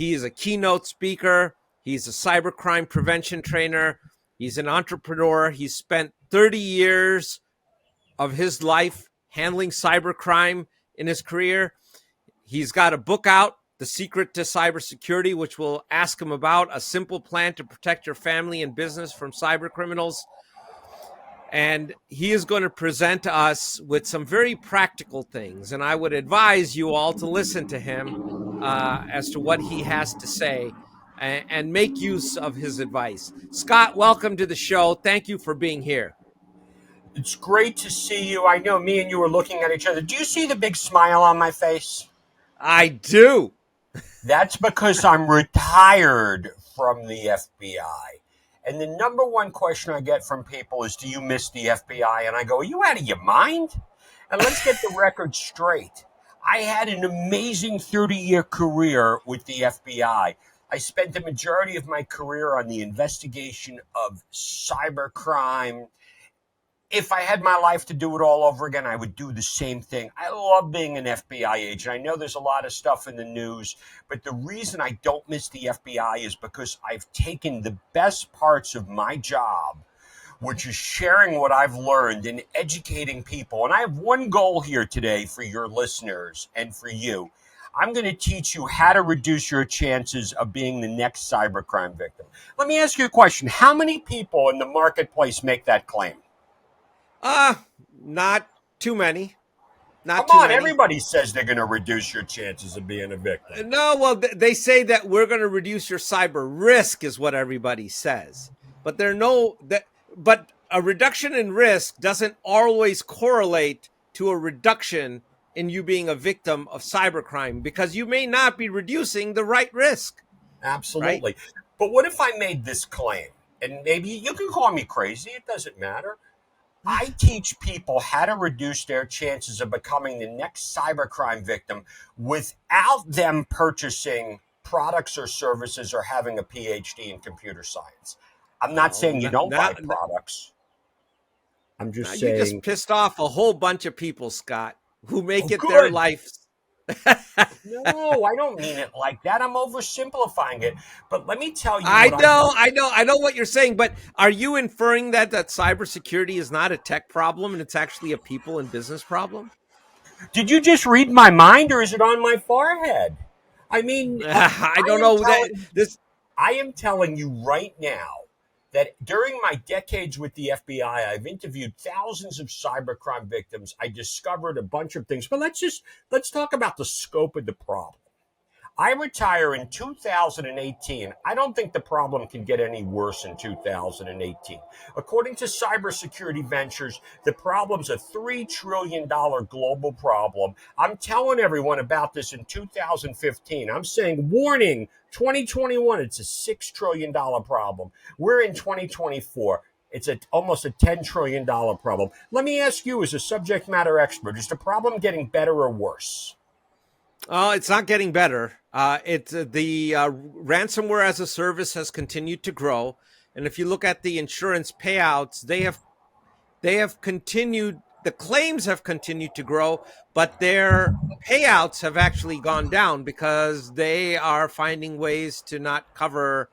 He is a keynote speaker. He's a cybercrime prevention trainer. He's an entrepreneur. He's spent 30 years of his life handling cybercrime in his career. He's got a book out, The Secret to Cybersecurity, which will ask him about a simple plan to protect your family and business from cybercriminals. And he is going to present us with some very practical things. And I would advise you all to listen to him as to what he has to say and make use of his advice. Scott, welcome to the show. Thank you for being here. It's great to see you. I know me and you were looking at each other. Do you see the big smile on my face? I do. That's because I'm retired from the FBI. And the number one question I get from people is, do you miss the FBI? And I go, are you out of your mind? And let's get the record straight. I had an amazing 30-year career with the FBI. I spent the majority of my career on the investigation of cybercrime. If I had my life to do it all over again, I would do the same thing. I love being an FBI agent. I know there's a lot of stuff in the news, but the reason I don't miss the FBI is because I've taken the best parts of my job, which is sharing what I've learned and educating people. And I have one goal here today for your listeners and for you. I'm going to teach you how to reduce your chances of being the next cybercrime victim. Let me ask you a question. How many people in the marketplace make that claim? Not too many. Come on, everybody says they're going to reduce your chances of being a victim. No, well, they say that we're going to reduce your cyber risk is what everybody says. But but a reduction in risk doesn't always correlate to a reduction in you being a victim of cybercrime, because you may not be reducing the right risk. Absolutely. Right? But what if I made this claim? And maybe you can call me crazy. It doesn't matter. I teach people how to reduce their chances of becoming the next cybercrime victim without them purchasing products or services or having a PhD in computer science. I'm not saying you don't buy products. I'm just saying. You just pissed off a whole bunch of people, Scott, who make it their life. No, I don't mean it like that. I'm oversimplifying it. But let me tell you. I know what you're saying. But are you inferring that cybersecurity is not a tech problem and it's actually a people and business problem? Did you just read my mind, or is it on my forehead? I mean, I don't know. I am telling you right now that during my decades with the FBI, I've interviewed thousands of cybercrime victims. I discovered a bunch of things, but let's talk about the scope of the problem. I retire in 2018. I don't think the problem can get any worse in 2018. According to Cybersecurity Ventures, the problem's a $3 trillion global problem. I'm telling everyone about this in 2015. I'm saying, warning, 2021, it's a $6 trillion problem. We're in 2024. It's almost a $10 trillion problem. Let me ask you, as a subject matter expert, is the problem getting better or worse? It's not getting better. It's the ransomware as a service has continued to grow, and if you look at the insurance payouts, they have continued. The claims have continued to grow, but their payouts have actually gone down because they are finding ways to not cover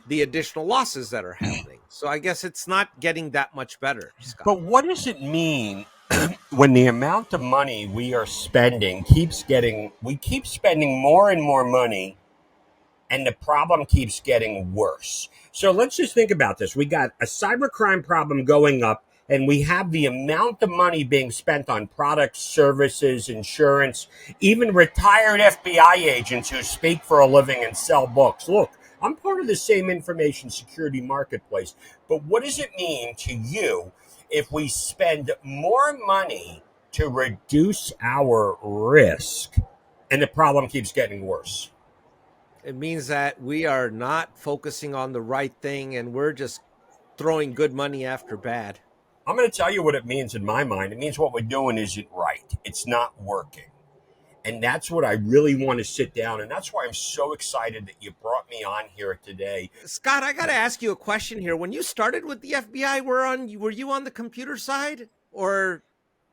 the additional losses that are happening. So I guess it's not getting that much better, Scott. But what does it mean when the amount of money we are spending we keep spending more and more money, and the problem keeps getting worse? So let's just think about this. We got a cybercrime problem going up, and we have the amount of money being spent on products, services, insurance, even retired FBI agents who speak for a living and sell books. Look, I'm part of the same information security marketplace, but what does it mean to you if we spend more money to reduce our risk and the problem keeps getting worse? It means that we are not focusing on the right thing, and we're just throwing good money after bad. I'm going to tell you what it means in my mind. It means what we're doing isn't right. It's not working. And that's what I really want to sit down. And that's why I'm so excited that you brought me on here today. Scott, I got to ask you a question here. When you started with the FBI, were you on the computer side, or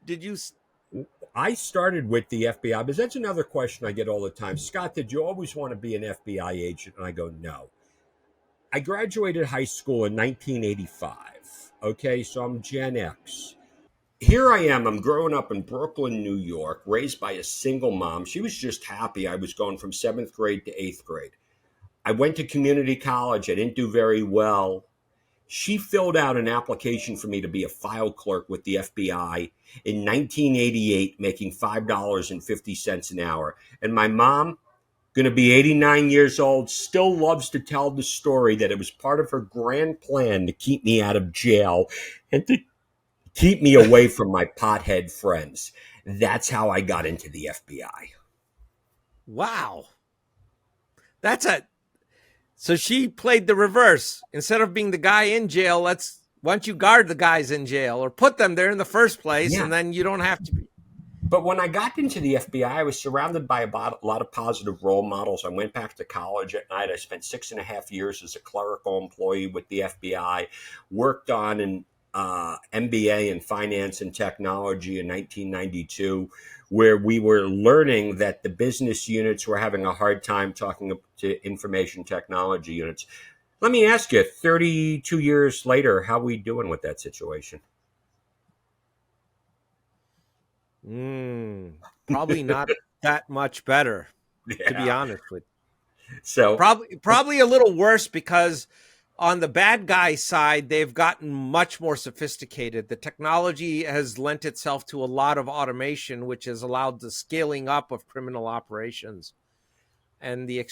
did you? I started with the FBI, because that's another question I get all the time. Scott, did you always want to be an FBI agent? And I go, no. I graduated high school in 1985. Okay, so I'm Gen X. Here I am. I'm growing up in Brooklyn, New York, raised by a single mom. She was just happy I was going from seventh grade to eighth grade. I went to community college. I didn't do very well. She filled out an application for me to be a file clerk with the FBI in 1988, making $5.50 an hour. And my mom, going to be 89 years old, still loves to tell the story that it was part of her grand plan to keep me out of jail and to keep me away from my pothead friends. That's how I got into the FBI. Wow. So she played the reverse. Instead of being the guy in jail, why don't you guard the guys in jail or put them there in the first place, and then you don't have to be. But when I got into the FBI, I was surrounded by a lot of positive role models. I went back to college at night. I spent 6.5 years as a clerical employee with the FBI, worked on an MBA in finance and technology in 1992, where we were learning that the business units were having a hard time talking to information technology units. Let me ask you, 32 years later, how are we doing with that situation? Probably not that much better, to be honest with you. So probably a little worse, because on the bad guy side, they've gotten much more sophisticated. The technology has lent itself to a lot of automation, which has allowed the scaling up of criminal operations. And we're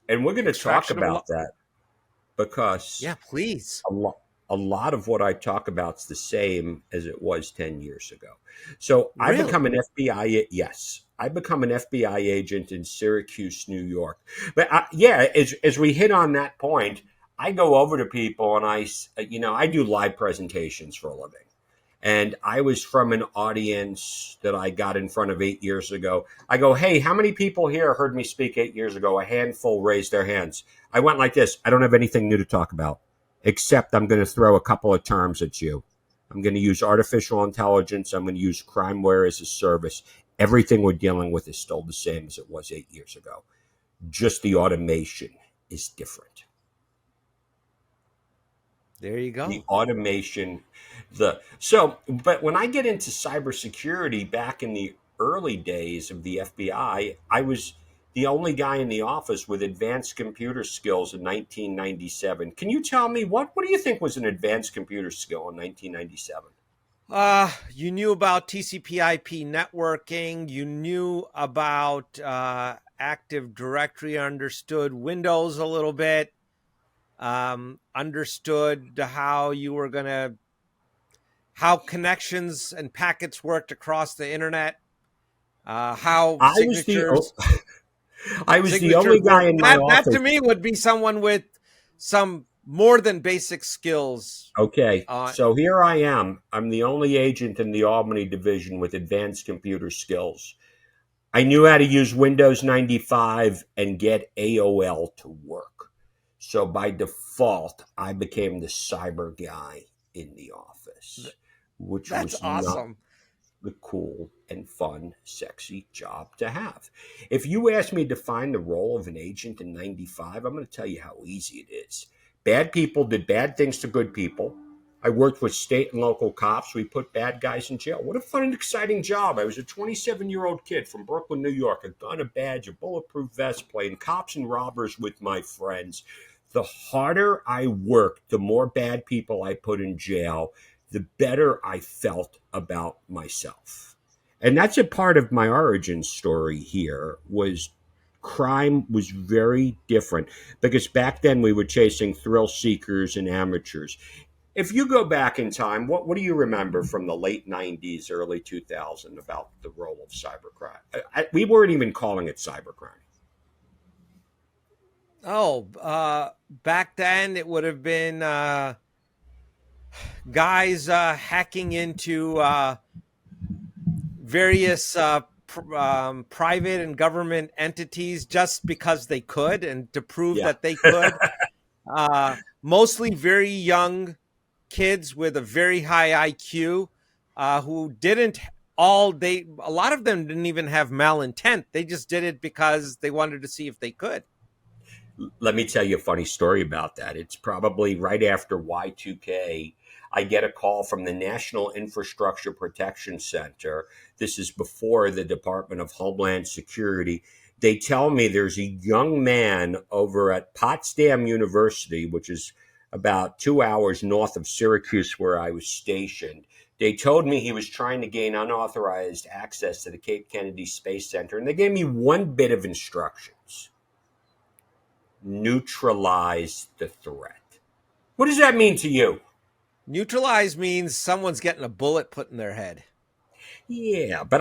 going to talk about that, because please. A lot of what I talk about is the same as it was 10 years ago. So Really? I become an FBI agent in Syracuse, New York. But as we hit on that point, I go over to people and I do live presentations for a living. And I was from an audience that I got in front of 8 years ago. I go, hey, how many people here heard me speak 8 years ago? A handful raised their hands. I went like this. I don't have anything new to talk about, except I'm going to throw a couple of terms at you. I'm going to use artificial intelligence. I'm going to use crimeware as a service. Everything we're dealing with is still the same as it was 8 years ago. Just the automation is different. There you go. The automation. But when I get into cybersecurity back in the early days of the FBI, I was the only guy in the office with advanced computer skills in 1997. Can you tell me what do you think was an advanced computer skill in 1997? You knew about TCP/IP networking. You knew about Active Directory, understood Windows a little bit, understood how connections and packets worked across the internet, how signatures. I was the only guy in my office. That to me would be someone with some more than basic skills. Okay, so here I am. I'm the only agent in the Albany division with advanced computer skills. I knew how to use Windows 95 and get AOL to work. So by default, I became the cyber guy in the office, which was awesome. The cool and fun, sexy job to have. If you ask me to define the role of an agent in 95, I'm going to tell you how easy it is. Bad people did bad things to good people. I worked with state and local cops. We put bad guys in jail. What a fun and exciting job. I was a 27-year-old kid from Brooklyn, New York, a gun, a badge, a bulletproof vest, playing cops and robbers with my friends. The harder I worked, the more bad people I put in jail, the better I felt about myself. And that's a part of my origin story here. Was crime was very different, because back then we were chasing thrill seekers and amateurs. If you go back in time, what do you remember from the late 90s, early 2000 about the role of cybercrime? We weren't even calling it cybercrime. Back then it would have been guys hacking into various private and government entities just because they could, and to prove that they could. Mostly very young kids with a very high IQ who didn't a lot of them didn't even have malintent. They just did it because they wanted to see if they could. Let me tell you a funny story about that. It's probably right after Y2K. I get a call from the National Infrastructure Protection Center. This is before the Department of Homeland Security. They tell me there's a young man over at Potsdam University, which is about 2 hours north of Syracuse, where I was stationed. They told me he was trying to gain unauthorized access to the Cape Kennedy Space Center, and they gave me one bit of instructions: neutralize the threat. What does that mean to you? Neutralize means someone's getting a bullet put in their head. Yeah, but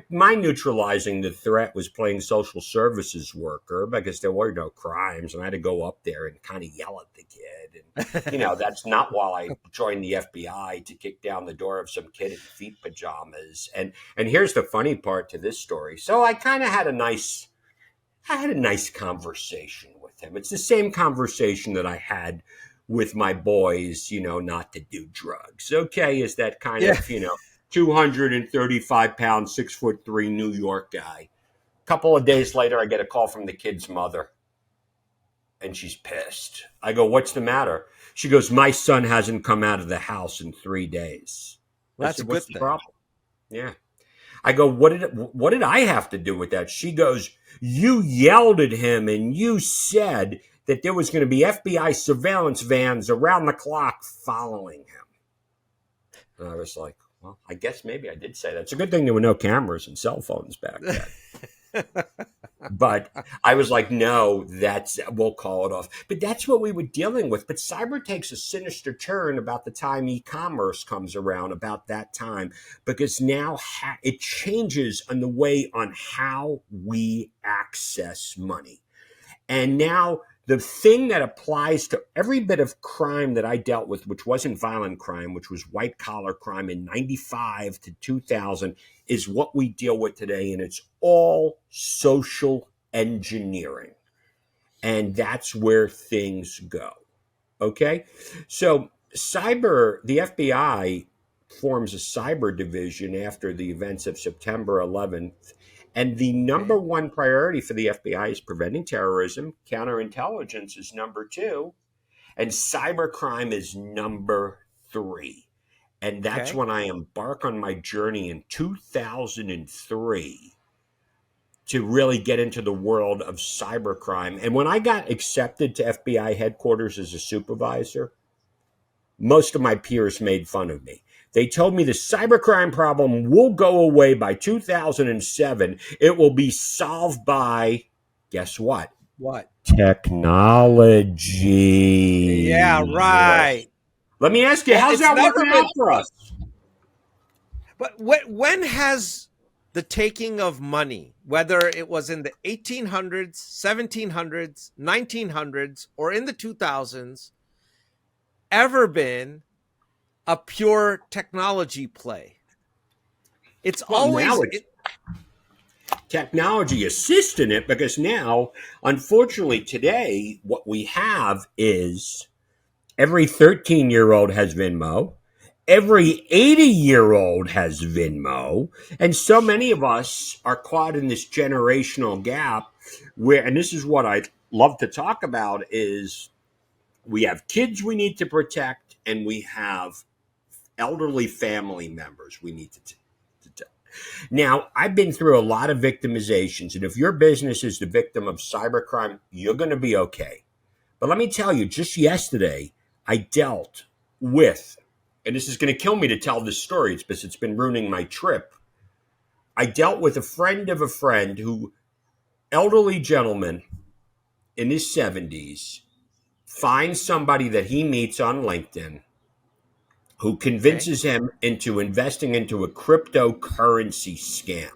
my neutralizing the threat was playing social services worker because there were no crimes, and I had to go up there and kind of yell at the kid. And that's not while I joined the FBI to kick down the door of some kid in feet pajamas. And here's the funny part to this story. So I kind of had a nice conversation with him. It's the same conversation that I had with my boys, not to do drugs. Okay, is that kind of 235 pound, 6'3" New York guy. A couple of days later, I get a call from the kid's mother, and she's pissed. I go, "What's the matter?" She goes, "My son hasn't come out of the house in 3 days." That's a good thing. Problem? Yeah. I go, what did I have to do with that? She goes, "You yelled at him and you said that there was going to be FBI surveillance vans around the clock following him." And I was like, well, I guess maybe I did say that. It's a good thing there were no cameras and cell phones back then. But I was like, no, we'll call it off. But that's what we were dealing with. But cyber takes a sinister turn about the time e-commerce comes around, about that time, because now it changes on the way on how we access money. And now the thing that applies to every bit of crime that I dealt with, which wasn't violent crime, which was white collar crime in 95 to 2000, is what we deal with today. And it's all social engineering. And that's where things go. Okay. So the FBI forms a cyber division after the events of September 11th. And the number one priority for the FBI is preventing terrorism. Counterintelligence is number 2. And cybercrime is number 3. And that's when I embark on my journey in 2003 to really get into the world of cybercrime. And when I got accepted to FBI headquarters as a supervisor, most of my peers made fun of me. They told me the cybercrime problem will go away by 2007. It will be solved by, guess what? What? Technology. Yeah, right. Let me ask you, how's that working out for us? But when has the taking of money, whether it was in the 1800s, 1700s, 1900s, or in the 2000s, ever been a pure technology play? It's always technology assists in it, because now, unfortunately, today, what we have is every 13-year-old has Venmo. Every 80-year-old has Venmo. And so many of us are caught in this generational gap where, and this is what I love to talk about, is we have kids we need to protect, and we have elderly family members we need to Now, I've been through a lot of victimizations, and if your business is the victim of cybercrime, you're going to be okay. But let me tell you, just yesterday, I dealt with, and this is going to kill me to tell this story because it's been ruining my trip. I dealt with a friend of a friend who, elderly gentleman in his 70s, finds somebody that he meets on LinkedIn who convinces him into investing into a cryptocurrency scam.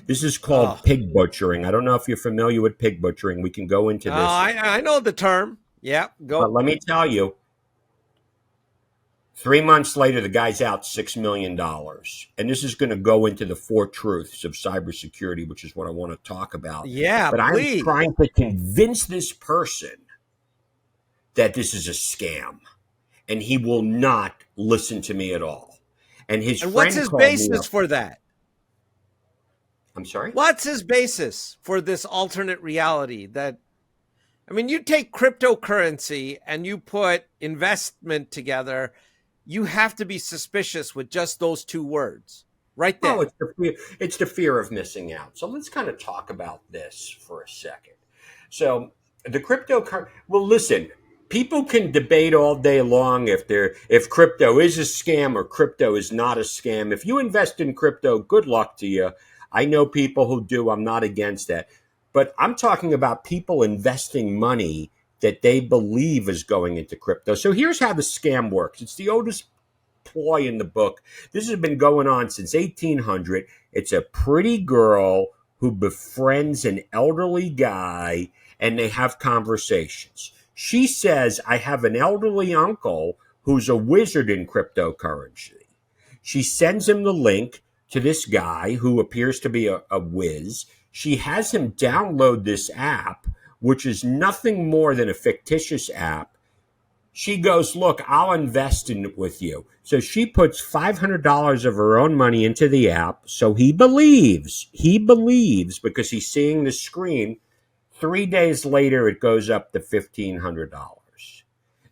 This is called pig butchering. I don't know if you're familiar with pig butchering. We can go into this. I know the term. Yeah, go. But let me tell you, 3 months later, the guy's out $6 million. And this is going to go into the 4 truths of cybersecurity, which is what I want to talk about. Yeah, but please. I'm trying to convince this person that this is a scam. And he will not listen to me at all. And his friend what's his called me basis up. for that? I'm sorry? What's his basis for this alternate reality that, I mean, you take cryptocurrency and you put investment together, you have to be suspicious with just those two words right Oh, there. it's the fear of missing out. So let's kind of talk about this for a second. So the well, listen, people can debate all day long if crypto is a scam or crypto is not a scam. If you invest in crypto, good luck to you. I know people who do. I'm not against that. But I'm talking about people investing money that they believe is going into crypto. So here's how the scam works. It's the oldest ploy in the book. This has been going on since 1800. It's a pretty girl who befriends an elderly guy and they have conversations. She says, I have an elderly uncle who's a wizard in cryptocurrency. She sends him the link to this guy who appears to be a whiz. She has him download this app, which is nothing more than a fictitious app. She goes, look, I'll invest in it with you. So she puts $500 of her own money into the app. So he believes because he's seeing the screen. 3 days later, it goes up to $1,500.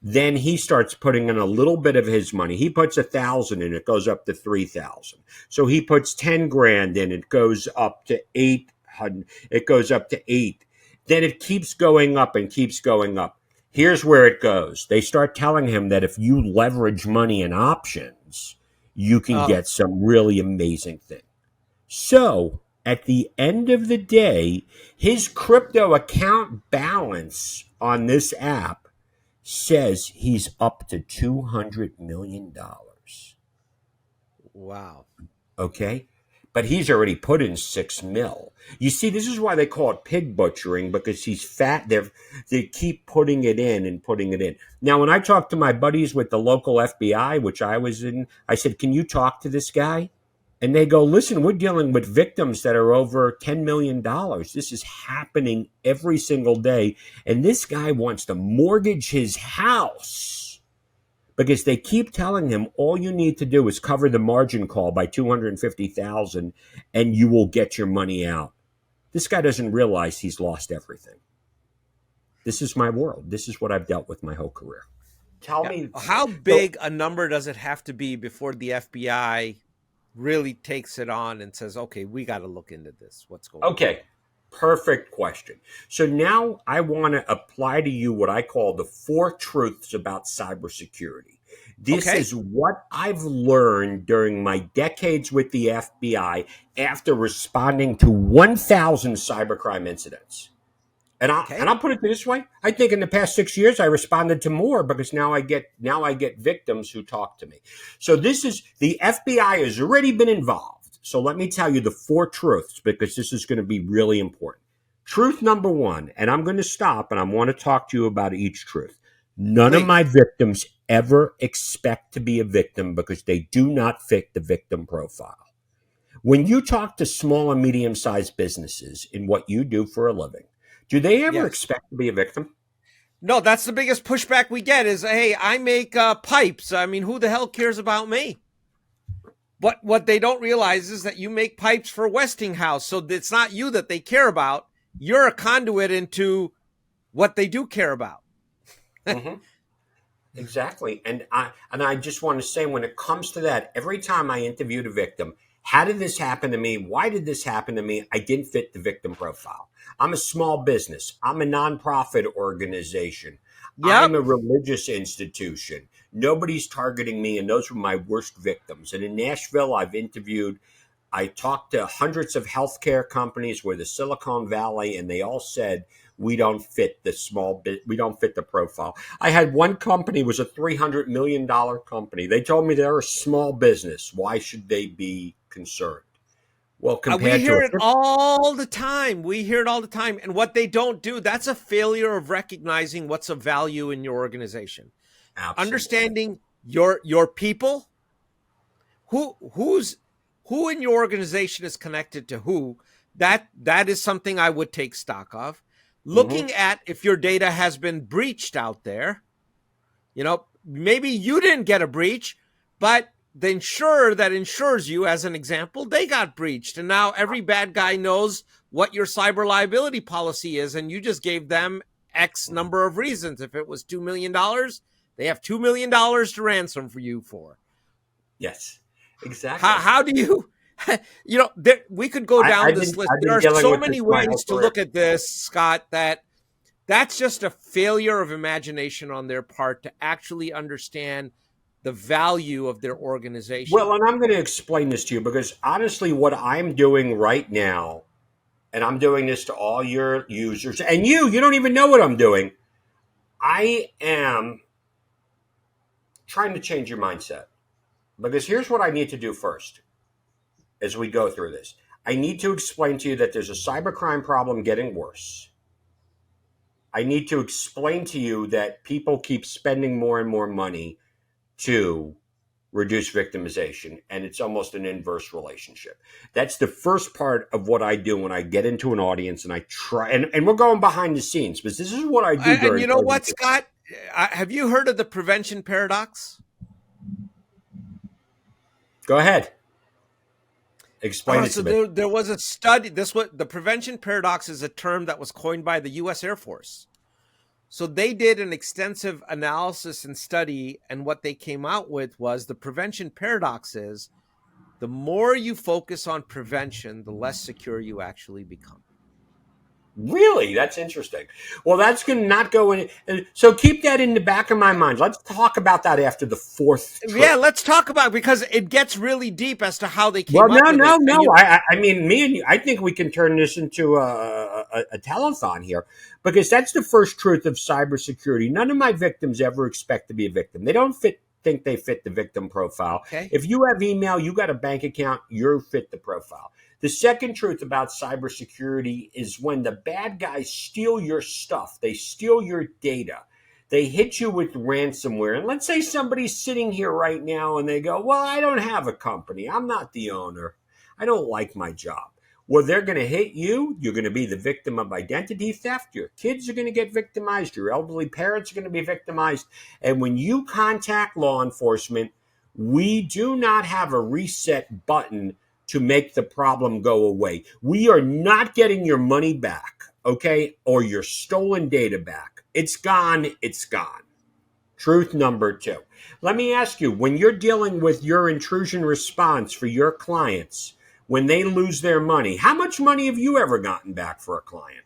Then he starts putting in a little bit of his money. He puts 1,000 in, it goes up to 3,000. So he puts 10 grand in, it goes up to 800. It goes up to 8. Then it keeps going up and keeps going up. Here's where it goes. They start telling him that if you leverage money in options, you can Oh, get some really amazing things. So at the end of the day, his crypto account balance on this app says he's up to $200 million. wow. Okay? But he's already put in 6 mil. You see, this is why they call it pig butchering, because he's fat. They keep putting it in and putting it in. Now, when I talked to my buddies with the local FBI, which I was in, I said, can you talk to this guy? And they go, listen, we're dealing with victims that are over $10 million. This is happening every single day. And this guy wants to mortgage his house because they keep telling him all you need to do is cover the margin call by 250,000 and you will get your money out. This guy doesn't realize he's lost everything. This is my world. This is what I've dealt with my whole career. Tell Yeah. me. How So, big a number does it have to be before the FBI really takes it on and says, okay, we got to look into this? What's going on? okay, perfect question. So now I want to apply to you what I call the 4 truths about cybersecurity. This Okay. is what I've learned during my decades with the FBI after responding to 1,000 cybercrime incidents. And Okay. I'll put it this way: I think in the past 6 years I responded to more because now I get victims who talk to me. So this is the FBI has already been involved. So let me tell you the 4 truths because this is going to be really important. Truth number 1, and I'm going to stop and I want to talk to you about each truth. None of my Please. victims ever expect to be a victim because they do not fit the victim profile. When you talk to small and medium sized businesses in what you do for a living, do they ever Yes. expect to be a victim? No, that's the biggest pushback we get is, hey, I make pipes. I mean, who the hell cares about me? But what they don't realize is that you make pipes for Westinghouse. So it's not you that they care about. You're a conduit into what they do care about. Mm-hmm. Exactly. And I just want to say when it comes to that, every time I interviewed a victim, how did this happen to me? Why did this happen to me? I didn't fit the victim profile. I'm a small business. I'm a nonprofit organization. I'm Yep. a religious institution. Nobody's targeting me, and those were my worst victims. And in Nashville, I talked to hundreds of healthcare companies where the Silicon Valley, and they all said we don't fit the we don't fit the profile. I had one company was a $300 million company. They told me they're a small business. Why should they be concerned? Well, We compared to hear it all the time. We hear it all the time. And what they don't do, that's a failure of recognizing what's of value in your organization. absolutely. Understanding your people, who in your organization is connected to who, that is something I would take stock of. Mm-hmm. Looking at if your data has been breached out there, maybe you didn't get a breach, but the insurer that insures you, as an example, they got breached. And now every bad guy knows what your cyber liability policy is. And you just gave them X number of reasons. If it was $2 million, they have $2 million to ransom for you for. Yes, exactly. How do you, we could go down this list. There are so many ways to look at this, Scott, that's just a failure of imagination on their part to actually understand the value of their organization. Well, and I'm going to explain this to you because honestly, what I'm doing right now, and I'm doing this to all your users, and you don't even know what I'm doing. I am trying to change your mindset because here's what I need to do first as we go through this. I need to explain to you that there's a cybercrime problem getting worse. I need to explain to you that people keep spending more and more money to reduce victimization, and it's almost an inverse relationship. That's the first part of what I do when I get into an audience and I try, and we're going behind the scenes, but this is what I do. And you know what, Scott? Have you heard of the prevention paradox? Go ahead. Explain it to me. There was a study. The prevention paradox is a term that was coined by the U.S. Air Force. So they did an extensive analysis and study, and what they came out with was the prevention paradox is the more you focus on prevention, the less secure you actually become. Really? That's interesting. Well, that's going to not go in. So keep that in the back of my mind. Let's talk about that after the fourth trip. Yeah, let's talk about it because it gets really deep as to how they came up with it. No. I mean, me and you, I think we can turn this into a telethon here because that's the first truth of cybersecurity. None of my victims ever expect to be a victim. They don't think they fit the victim profile. Okay. If you have email, you got a bank account, you're fit the profile. The second truth about cybersecurity is when the bad guys steal your stuff, they steal your data, they hit you with ransomware. And let's say somebody's sitting here right now and they go, well, I don't have a company. I'm not the owner. I don't like my job. Well, they're going to hit you. You're going to be the victim of identity theft. Your kids are going to get victimized. Your elderly parents are going to be victimized. And when you contact law enforcement, we do not have a reset button to make the problem go away. We are not getting your money back, okay, or your stolen data back. It's gone, it's gone. Truth number 2. Let me ask you, when you're dealing with your intrusion response for your clients, when they lose their money, how much money have you ever gotten back for a client?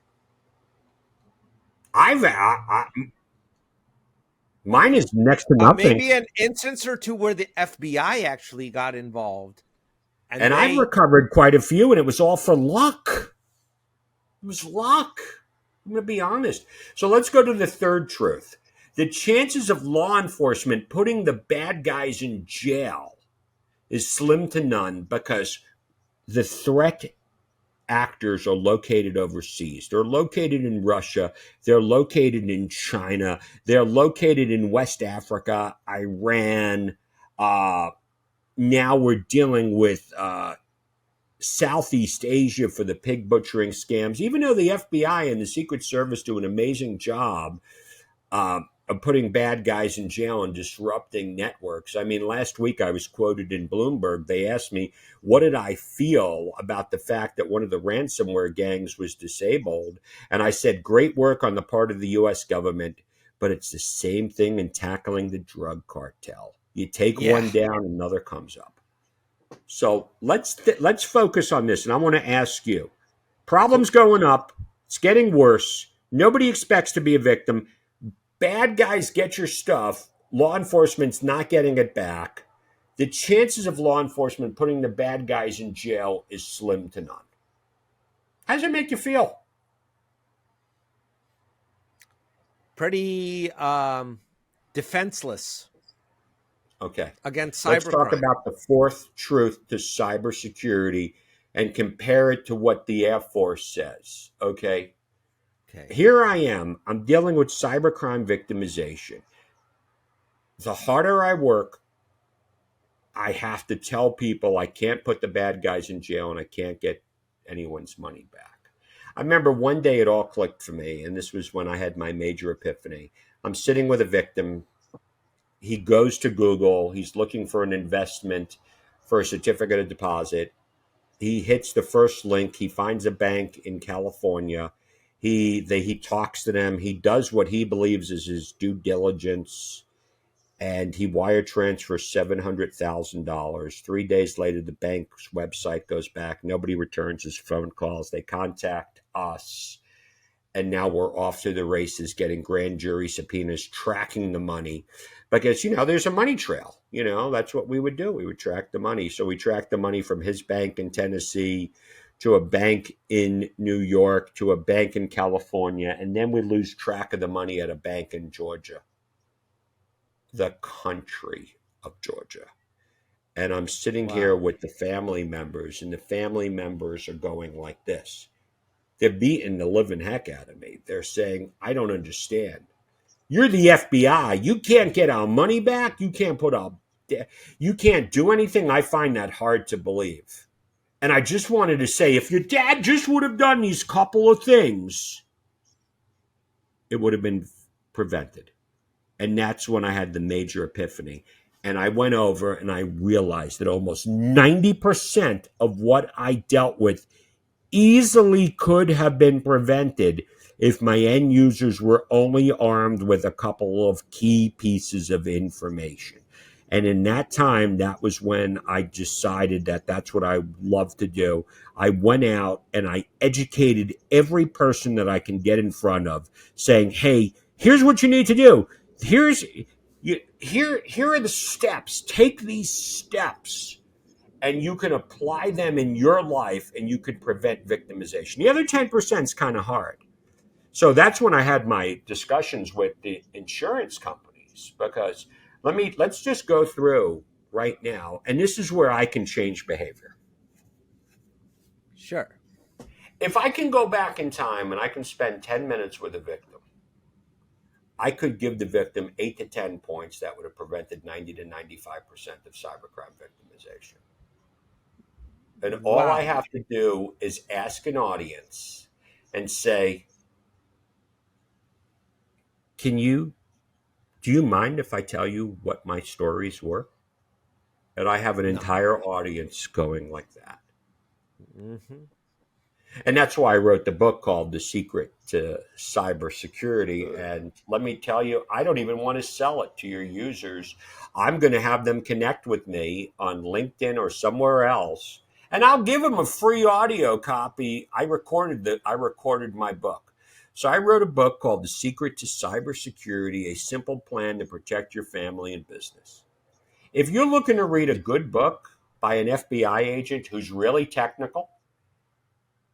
Mine is next to nothing. Maybe an instance or two where the FBI actually got involved. And I've recovered quite a few, and it was all for luck. It was luck. I'm going to be honest. So let's go to the third truth. The chances of law enforcement putting the bad guys in jail is slim to none because the threat actors are located overseas. They're located in Russia. They're located in China. They're located in West Africa, Iran, now we're dealing with Southeast Asia for the pig butchering scams, even though the FBI and the Secret Service do an amazing job of putting bad guys in jail and disrupting networks. I mean, last week I was quoted in Bloomberg. They asked me, what did I feel about the fact that one of the ransomware gangs was disabled? And I said, great work on the part of the U.S. government, but it's the same thing in tackling the drug cartel. You take one down, another comes up. So let's focus on this. And I want to ask you, problems going up. It's getting worse. Nobody expects to be a victim. Bad guys get your stuff. Law enforcement's not getting it back. The chances of law enforcement putting the bad guys in jail is slim to none. How does it make you feel? Pretty defenseless. Okay. Against cybercrime. Let's talk about the fourth truth to cybersecurity and compare it to what the Air Force says. Okay. Here I am. I'm dealing with cybercrime victimization. The harder I work, I have to tell people I can't put the bad guys in jail and I can't get anyone's money back. I remember one day it all clicked for me, and this was when I had my major epiphany. I'm sitting with a victim. he goes to Google. He's looking for an investment for a certificate of deposit. He hits the first link. He finds a bank in California. He talks to them. He does what he believes is his due diligence, and he wire transfers $700,000. 3 days later, the bank's website goes back. Nobody returns his phone calls. They contact us, and now we're off to the races, getting grand jury subpoenas, tracking the money, because there's a money trail. That's what we would do. We would track the money. So we tracked the money from his bank in Tennessee to a bank in New York to a bank in California, and then we lose track of the money at a bank in Georgia, the country of Georgia. And I'm sitting here with the family members, and the family members are going like this. They're beating the living heck out of me. They're saying, I don't understand. You're the FBI. You can't get our money back. You can't do anything. I find that hard to believe. And I just wanted to say, if your dad just would have done these couple of things, it would have been prevented. And that's when I had the major epiphany. And I went over and I realized that almost 90% of what I dealt with easily could have been prevented if my end users were only armed with a couple of key pieces of information. And in that time, that was when I decided that that's what I love to do. I went out and I educated every person that I can get in front of, saying, hey, here's what you need to do. Here are the steps. Take these steps, and you can apply them in your life, and you could prevent victimization. The other 10% is kind of hard. So that's when I had my discussions with the insurance companies, because let's just go through right now, and this is where I can change behavior. Sure. If I can go back in time and I can spend 10 minutes with a victim, I could give the victim 8 to 10 points that would have prevented 90 to 95% of cybercrime victimization. And all I have to do is ask an audience and say, do you mind if I tell you what my stories were? And I have an entire audience going like that. Mm-hmm. And that's why I wrote the book called The Secret to Cybersecurity. And let me tell you, I don't even want to sell it to your users. I'm going to have them connect with me on LinkedIn or somewhere else, and I'll give them a free audio copy. I recorded my book. So I wrote a book called The Secret to Cybersecurity, a simple plan to protect your family and business. If you're looking to read a good book by an FBI agent who's really technical,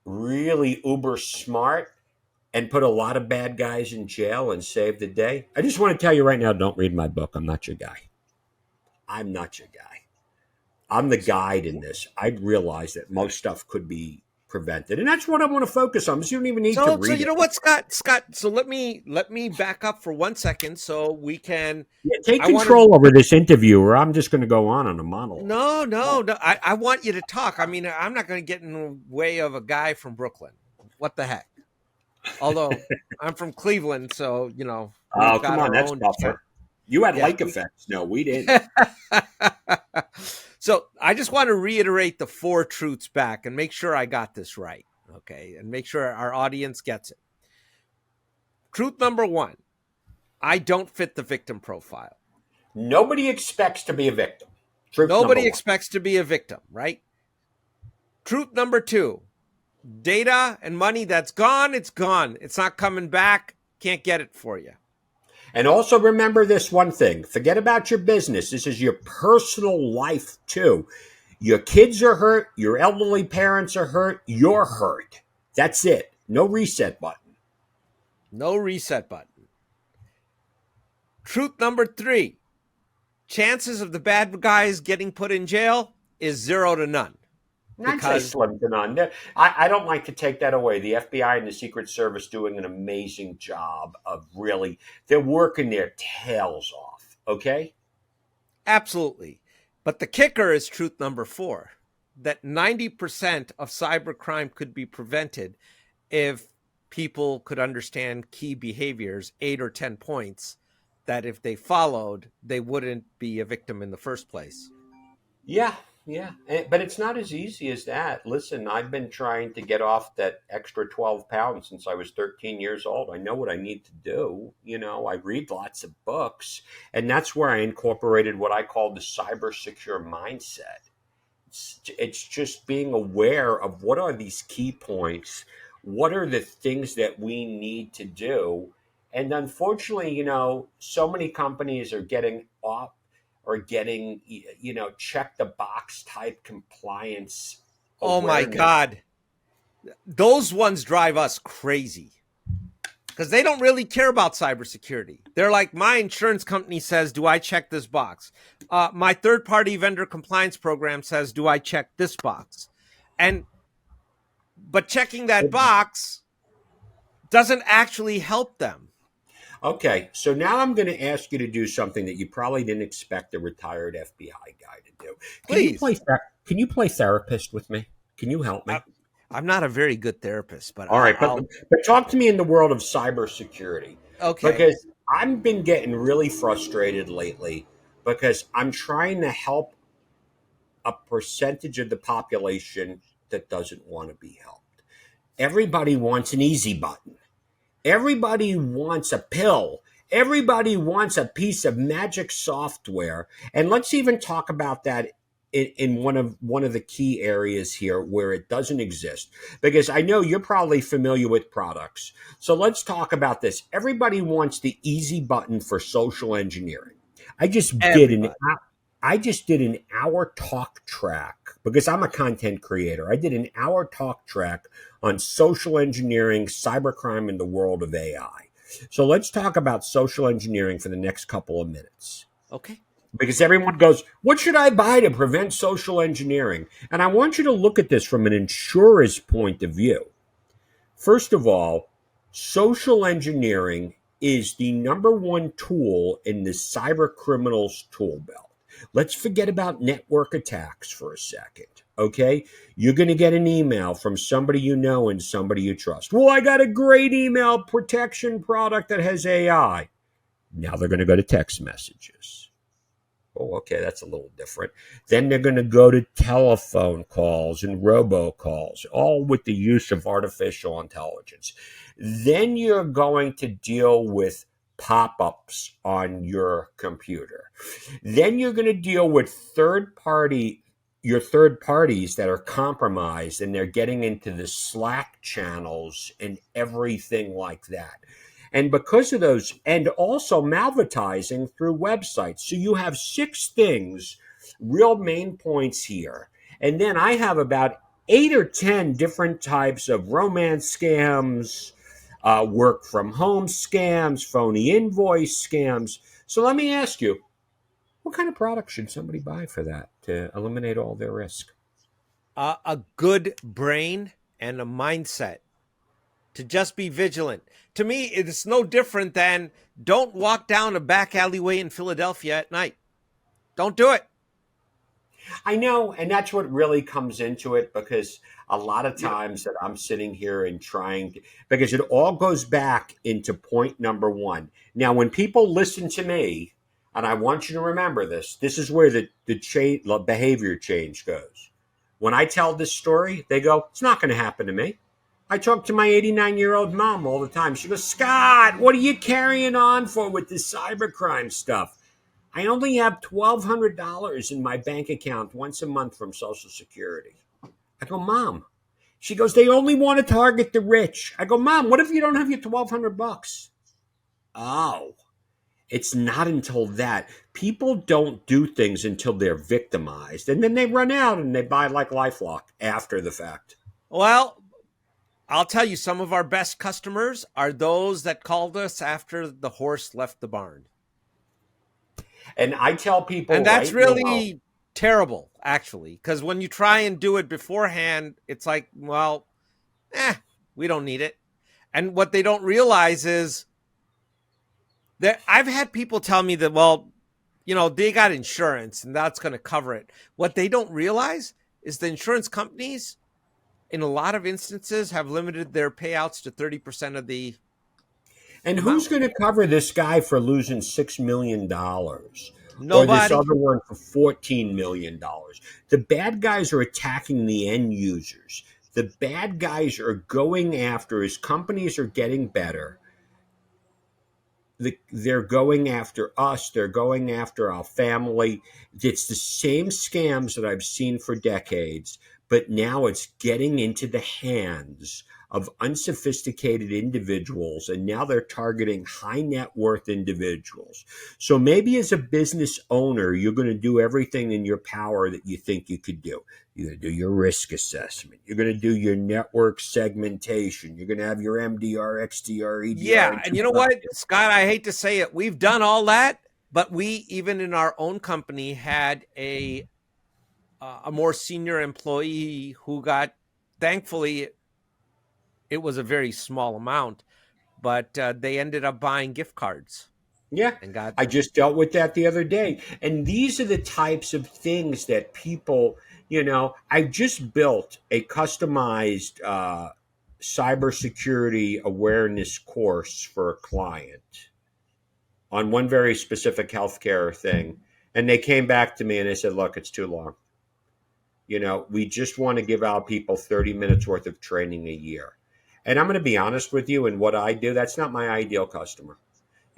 really uber smart, and put a lot of bad guys in jail and save the day, I just want to tell you right now, don't read my book. I'm not your guy. I'm not your guy. I'm the guide in this. I realize that most stuff could be prevented, and that's what I want to focus on. So you don't even need to read it. So you know what, Scott? So let me back up for 1 second so we can take control over this interview, or I'm just going to go on a monologue. No. I want you to talk. I mean, I'm not going to get in the way of a guy from Brooklyn. What the heck? Although I'm from Cleveland, so Oh, come on, that's tougher. You had lake effects. No, we didn't. So I just want to reiterate the 4 truths back and make sure I got this right. Okay. And make sure our audience gets it. Truth number 1, I don't fit the victim profile. Nobody expects to be a victim. Nobody expects to be a victim, right? Truth number 2, data and money that's gone, it's gone. It's not coming back. Can't get it for you. And also remember this one thing. Forget about your business. This is your personal life too. Your kids are hurt. Your elderly parents are hurt. You're hurt. That's it. No reset button. No reset button. Truth number 3, chances of the bad guys getting put in jail is 0 to none. I'd say slim to none. I don't like to take that away. The FBI and the Secret Service doing an amazing job of they're working their tails off, okay? Absolutely. But the kicker is truth number 4, that 90% of cybercrime could be prevented if people could understand key behaviors, 8 or 10 points, that if they followed, they wouldn't be a victim in the first place. Yeah, yeah. But it's not as easy as that. Listen, I've been trying to get off that extra 12 pounds since I was 13 years old. I know what I need to do. I read lots of books, and that's where I incorporated what I call the cyber secure mindset. It's just being aware of what are these key points, what are the things that we need to do. And unfortunately, so many companies are getting off or getting, check the box type compliance Oh my awareness. God. Those ones drive us crazy because they don't really care about cybersecurity. They're like, my insurance company says, do I check this box? My third-party vendor compliance program says, do I check this box? But checking that box doesn't actually help them. Okay, so now I'm going to ask you to do something that you probably didn't expect a retired FBI guy to do. Please. Can you play therapist with me? Can you help me? I'm not a very good therapist, but All right, I'll but talk to me in the world of cybersecurity, okay. because I've been getting really frustrated lately because I'm trying to help a percentage of the population that doesn't want to be helped. Everybody wants an easy button. Everybody wants a pill. Everybody wants a piece of magic software. And let's even talk about that in one of the key areas here where it doesn't exist. Because I know you're probably familiar with products. So let's talk about this. Everybody wants the easy button for social engineering. I just did an Everybody. I just did an hour talk track because I'm a content creator. I did an hour talk track on social engineering, cybercrime, and the world of AI. So let's talk about social engineering for the next couple of minutes. Okay. Because everyone goes, what should I buy to prevent social engineering? And I want you to look at this from an insurer's point of view. First of all, social engineering is the number one tool in the cyber criminals tool belt. Let's forget about network attacks for a second. Okay. You're going to get an email from somebody you know and somebody you trust. Well, I got a great email protection product that has AI. Now they're going to go to text messages. Oh, okay, that's a little different. Then they're going to go to telephone calls and robocalls, all with the use of artificial intelligence. Then you're going to deal with pop-ups on your computer. Then you're going to deal with your third parties that are compromised, and they're getting into the Slack channels and everything like that. And because of those, and also malvertising through websites. So you have 6 things, real main points here. And then I have about 8 or 10 different types of romance scams, work from home scams, phony invoice scams. So let me ask you, what kind of product should somebody buy for that to eliminate all their risk? A good brain and a mindset to just be vigilant. To me, it's no different than don't walk down a back alleyway in Philadelphia at night. Don't do it. I know, and that's what really comes into it, because a lot of times that I'm sitting here and because it all goes back into point number one. Now, when people listen to me, and I want you to remember this is where the behavior change goes. When I tell this story, they go, it's not going to happen to me. I talk to my 89-year-old mom all the time. She goes, Scott, what are you carrying on for with this cybercrime stuff? I only have $1,200 in my bank account once a month from Social Security. I go, Mom. She goes, they only want to target the rich. I go, Mom, what if you don't have your $1,200? Oh, it's not until that. People don't do things until they're victimized, and then they run out and they buy like LifeLock after the fact. Well, I'll tell you, some of our best customers are those that called us after the horse left the barn. And I tell people, And that's right now, really terrible, actually, because when you try and do it beforehand, it's like, well, we don't need it. And what they don't realize is that I've had people tell me that, well, they got insurance and that's going to cover it. What they don't realize is the insurance companies, in a lot of instances, have limited their payouts to 30% of the And who's amount. going to cover this guy for losing $6 million? Or this Nobody. other one for $14 million? The bad guys are attacking the end users. The bad guys are going after, as companies are getting better, they're going after us. They're going after our family. It's the same scams that I've seen for decades, but now it's getting into the hands of unsophisticated individuals, and now they're targeting high net worth individuals. So maybe as a business owner, you're going to do everything in your power that you think you could do. You're going to do your risk assessment. You're going to do your network segmentation. You're going to have your MDR, XDR, EDR, Yeah, and and you know what, Scott? I hate to say it, we've done all that, but we even in our own company had a more senior employee who got, thankfully, it was a very small amount, but they ended up buying gift cards Yeah, and got. I just dealt with that the other day. And these are the types of things that people, I just built a customized cybersecurity awareness course for a client on one very specific healthcare thing. And they came back to me and they said, look, it's too long. We just want to give our people 30 minutes worth of training a year. And I'm going to be honest with you, and what I do, that's not my ideal customer.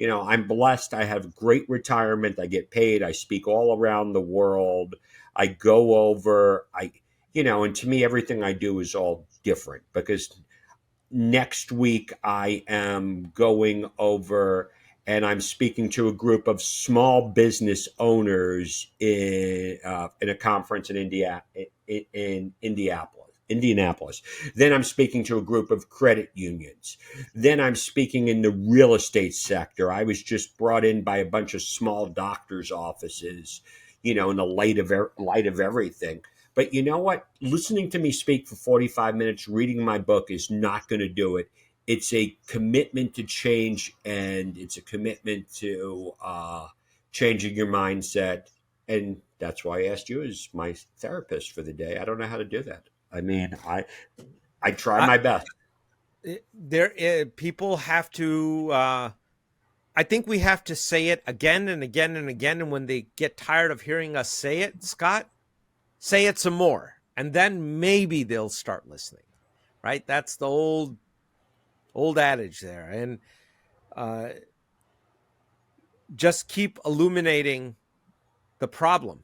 I'm blessed. I have great retirement. I get paid. I speak all around the world. I go over, and to me, everything I do is all different because next week I am going over and I'm speaking to a group of small business owners in a conference in Indianapolis. Then I'm speaking to a group of credit unions. Then I'm speaking in the real estate sector. I was just brought in by a bunch of small doctors' offices, in the light of everything. But you know what? Listening to me speak for 45 minutes, reading my book is not going to do it. It's a commitment to change, and it's a commitment to changing your mindset. And that's why I asked you as my therapist for the day. I don't know how to do that. I mean, I try I, my best. people have to. I think we have to say it again and again and again, and when they get tired of hearing us say it, Scott, say it some more, and then maybe they'll start listening. Right? That's the old adage there, and just keep illuminating the problem.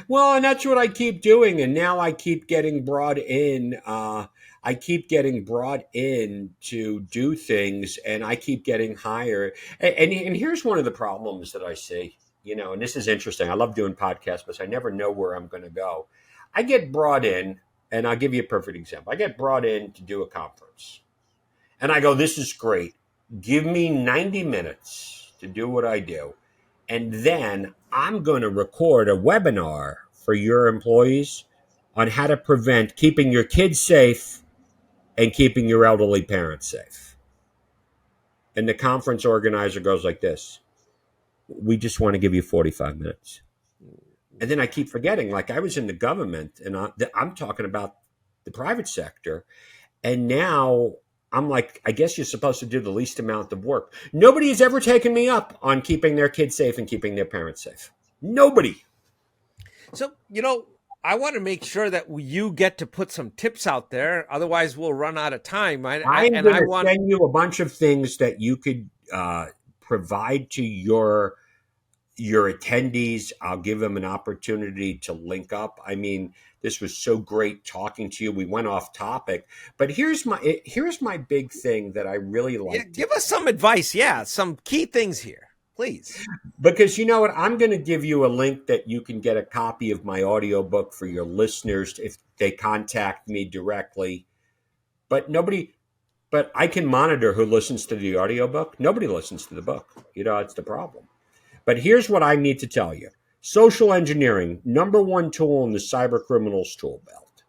Well, and that's what I keep doing, and now I keep getting brought in. I keep getting brought in to do things, and I keep getting hired. And here's one of the problems that I see. And this is interesting. I love doing podcasts, but I never know where I'm going to go. I get brought in, and I'll give you a perfect example. I get brought in to do a conference, and I go, "This is great. Give me 90 minutes to do what I do." And then I'm going to record a webinar for your employees on how to prevent keeping your kids safe and keeping your elderly parents safe. And the conference organizer goes like this: we just want to give you 45 minutes. And then I keep forgetting, like I was in the government and I'm talking about the private sector. And now I'm like, I guess you're supposed to do the least amount of work. Nobody has ever taken me up on keeping their kids safe and keeping their parents safe. Nobody. So, I want to make sure that you get to put some tips out there. Otherwise, we'll run out of time. I'm And going I to want. send you a bunch of things that you could provide to your attendees. I'll give them an opportunity to link up. I mean, this was so great talking to you. We went off topic, but here's my big thing that I really like. Give us some advice. Yeah, some key things here, please. Because you know what? I'm going to give you a link that you can get a copy of my audiobook for your listeners if they contact me directly. But I can monitor who listens to the audiobook. Nobody listens to the book. It's the problem. But here's what I need to tell you. Social engineering, number one tool in the cybercriminals tool belt.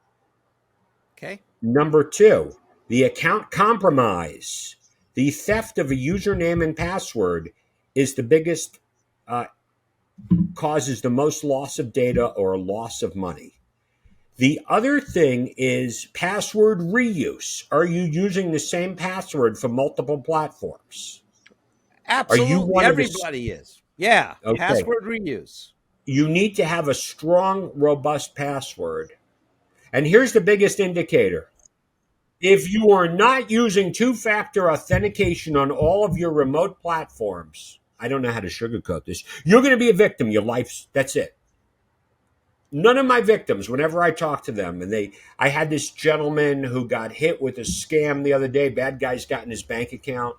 Okay. Number two, the account compromise. The theft of a username and password is the biggest, causes the most loss of data or loss of money. The other thing is password reuse. Are you using the same password for multiple platforms? Are you Absolutely, one of the? everybody is. Yeah, Okay. password reuse. You need to have a strong, robust password. And here's the biggest indicator. If you are not using two-factor authentication on all of your remote platforms, I don't know how to sugarcoat this. You're going to be a victim. Your life's that's it. None of my victims, whenever I talk to them, I had this gentleman who got hit with a scam the other day. Bad guys got in his bank account.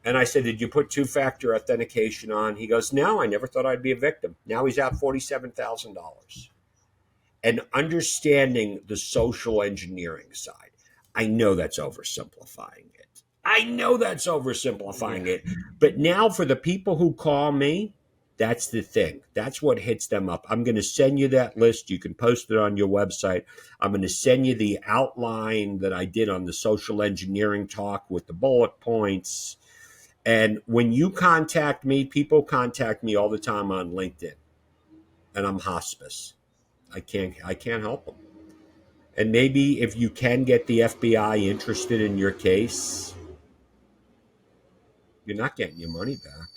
And I said, "Did you put two-factor authentication on?" He goes, "No, I never thought I'd be a victim." Now he's out $47,000. And understanding the social engineering side. I know that's oversimplifying it. Yeah. But now for the people who call me, that's the thing. That's what hits them up. I'm going to send you that list. You can post it on your website. I'm going to send you the outline that I did on the social engineering talk with the bullet points. And when you contact me, people contact me all the time on LinkedIn, and I'm hospice. I can't help them. And maybe if you can get the FBI interested in your case, you're not getting your money back.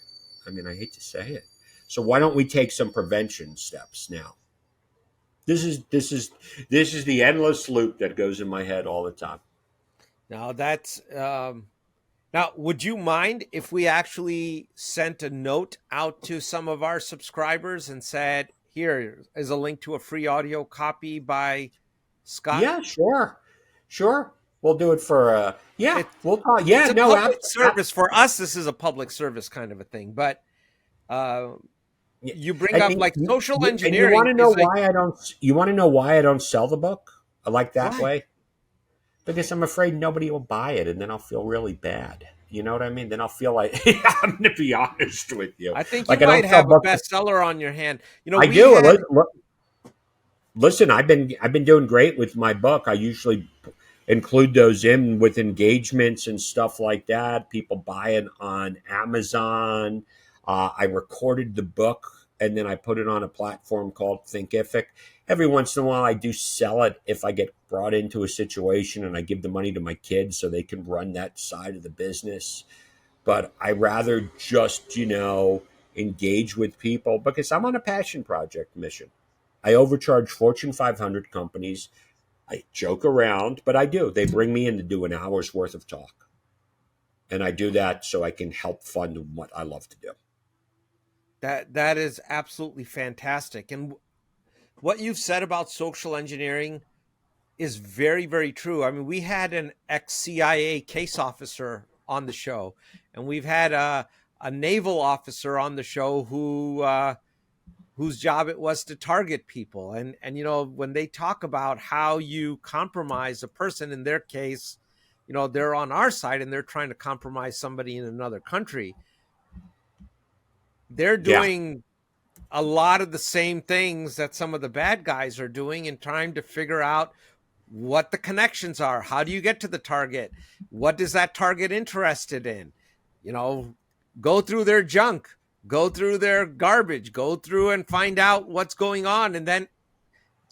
I mean, I hate to say it. So why don't we take some prevention steps now? This is the endless loop that goes in my head all the time. Now that's now. Would you mind if we actually sent a note out to some of our subscribers and said, "Here is a link to a free audio copy by Scott"? Yeah, sure, sure. We'll do it for yeah. It We'll talk. it's Yeah, a no, public service for us. This is a public service kind of a thing, but uh, yeah. you bring And up like social you want engineering to know is like why I don't? You want to know why I don't sell the book? I like that why? way. Because I'm afraid nobody will buy it, and then I'll feel really bad. You know what I mean? Then I'll feel like I'm going to be honest with you. I think you Like I don't might sell have a books. bestseller on your hand. You know, I we do. had Listen, I've been doing great with my book. I usually include those in with engagements and stuff like that. People buy it on Amazon. I recorded the book and then I put it on a platform called Thinkific. Every once in a while, I do sell it if I get brought into a situation and I give the money to my kids so they can run that side of the business. But I rather just, engage with people because I'm on a passion project mission. I overcharge Fortune 500 companies. I joke around, but I do. They bring me in to do an hour's worth of talk. And I do that so I can help fund what I love to do. that is absolutely fantastic. And what you've said about social engineering is very, very true. I mean, we had an ex-CIA case officer on the show, and we've had a naval officer on the show whose job it was to target people. And when they talk about how you compromise a person, in their case, they're on our side and they're trying to compromise somebody in another country. They're Yeah, doing a lot of the same things that some of the bad guys are doing and trying to figure out what the connections are. How do you get to the target? What is that target interested in? You know, go through their junk, go through their garbage, go through and find out what's going on, and then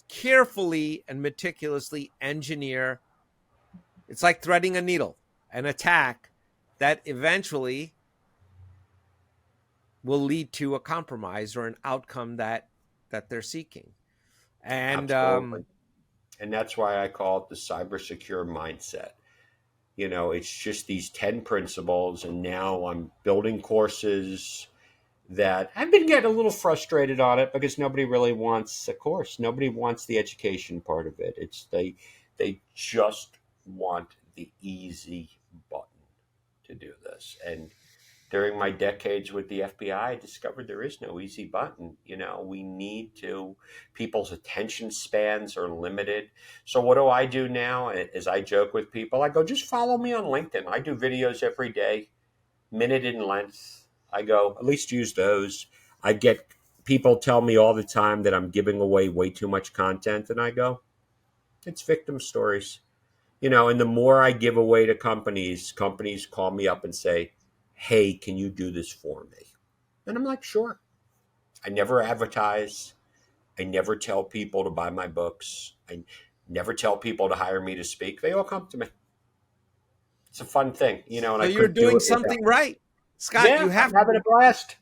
carefully and meticulously engineer. It's like threading a needle, an attack that eventually will lead to a compromise or an outcome that they're seeking. And absolutely. And that's why I call it the cybersecure mindset. It's just these 10 principles. And now I'm building courses that I've been getting a little frustrated on it because nobody really wants a course. Nobody wants the education part of it. They just want the easy button to do this. And during my decades with the FBI, I discovered there is no easy button. We need to, people's attention spans are limited. So what do I do now? As I joke with people, I go, just follow me on LinkedIn. I do videos every day, minute in length. I go, at least use those. I get people tell me all the time that I'm giving away way too much content. And I go, it's victim stories. And the more I give away to companies call me up and say, hey, can you do this for me? And I'm like, sure. I never advertise. I never tell people to buy my books. I never tell people to hire me to speak. They all come to me. It's a fun thing, and so I you're couldn't do doing it without. something right. Scott, Yeah, you have I'm having a blast.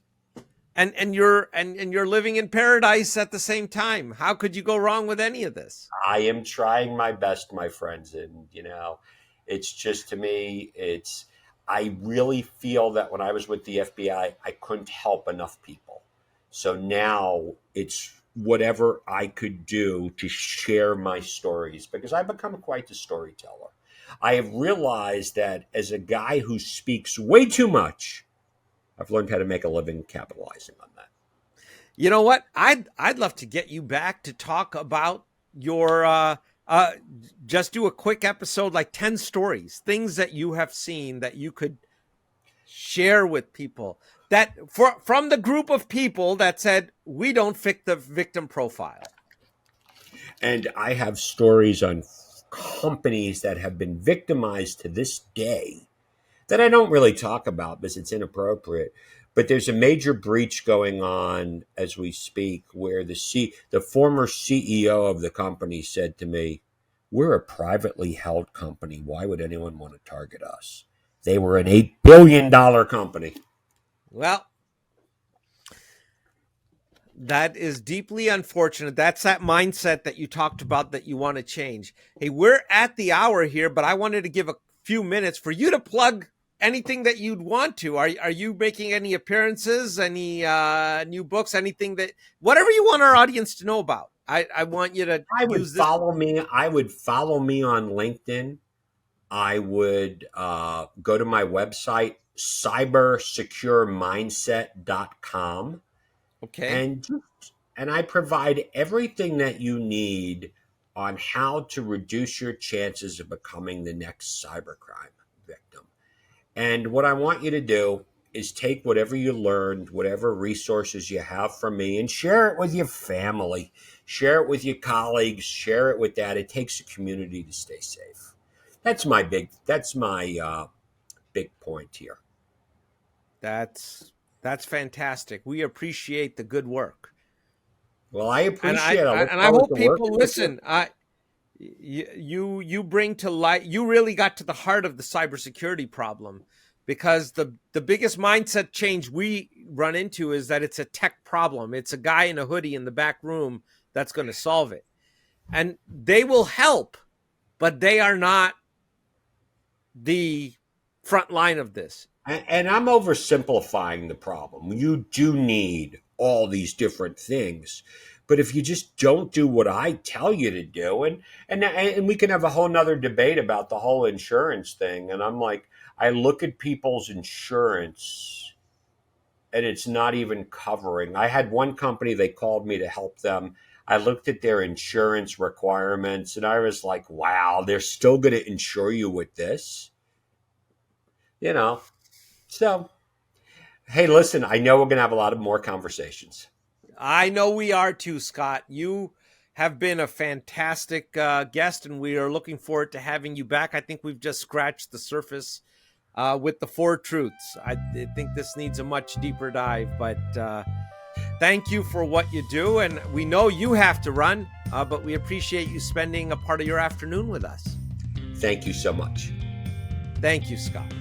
and you're living in paradise at the same time. How could you go wrong with any of this? I am trying my best, my friends. And, it's just to me, I really feel that when I was with the FBI, I couldn't help enough people. So now it's whatever I could do to share my stories because I've become quite the storyteller. I have realized that as a guy who speaks way too much, I've learned how to make a living capitalizing on that. You know what? I'd love to get you back to talk about your just do a quick episode, like 10 stories, things that you have seen that you could share with people that from the group of people that said we don't fit the victim profile. And I have stories on companies that have been victimized to this day that I don't really talk about because it's inappropriate. But there's a major breach going on as we speak where the former CEO of the company said to me, "We're a privately held company. Why would anyone want to target us?" They were an $8 billion company. Well, that is deeply unfortunate. That's that mindset that you talked about that you want to change. Hey, we're at the hour here, but I wanted to give a few minutes for you to plug anything that you'd want to. Are you making any appearances, any new books, anything whatever you want our audience to know about? I want you to follow me. I would follow me on LinkedIn. I would go to my website, cybersecuremindset.com. Okay. And I provide everything that you need on how to reduce your chances of becoming the next cybercrime victim. And what I want you to do is take whatever you learned, whatever resources you have from me, and share it with your family, share it with your colleagues, share it with that. It takes a community to stay safe. That's my big point here. That's fantastic. We appreciate the good work. Well, I appreciate it. And I hope people listen. You bring to light, you really got to the heart of the cybersecurity problem, because the biggest mindset change we run into is that it's a tech problem. It's a guy in a hoodie in the back room that's going to solve it. And they will help, but they are not the front line of this. And I'm oversimplifying the problem. You do need all these different things. But if you just don't do what I tell you to do, and we can have a whole nother debate about the whole insurance thing. And I'm like, I look at people's insurance and it's not even covering. I had one company, they called me to help them. I looked at their insurance requirements and I was like, wow, they're still going to insure you with this? So, hey, listen, I know we're going to have a lot of more conversations. I know we are too, Scott. You have been a fantastic guest, and we are looking forward to having you back. I think we've just scratched the surface with the 4 truths. I think this needs a much deeper dive, but thank you for what you do. And we know you have to run, but we appreciate you spending a part of your afternoon with us. Thank you so much. Thank you, Scott.